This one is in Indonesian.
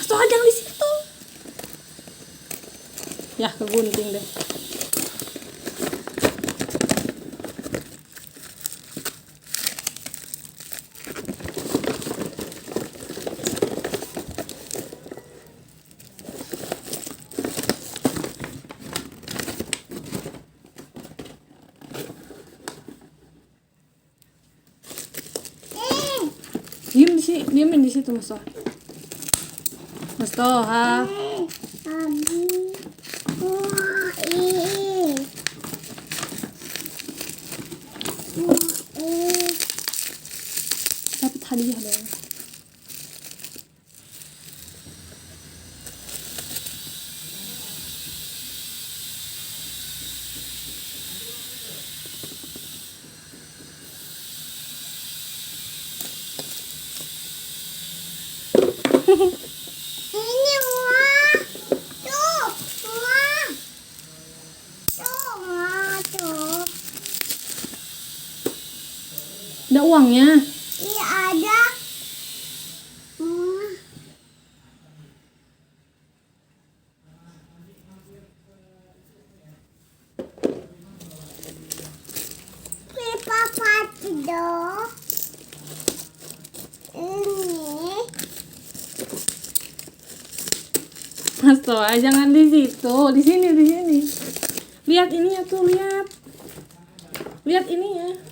Toha jangan di situ. Ya, kegunting deh. Diemin di situ, Mas Toha. Mas Toha. Dapat hadiah dong. Ini uang. Tuh, uang. Tuh. Ada uangnya. Iya ada. Papa tidur. Ini. Mas Toha, jangan di situ, di sini. Lihat ininya tuh, lihat ininya.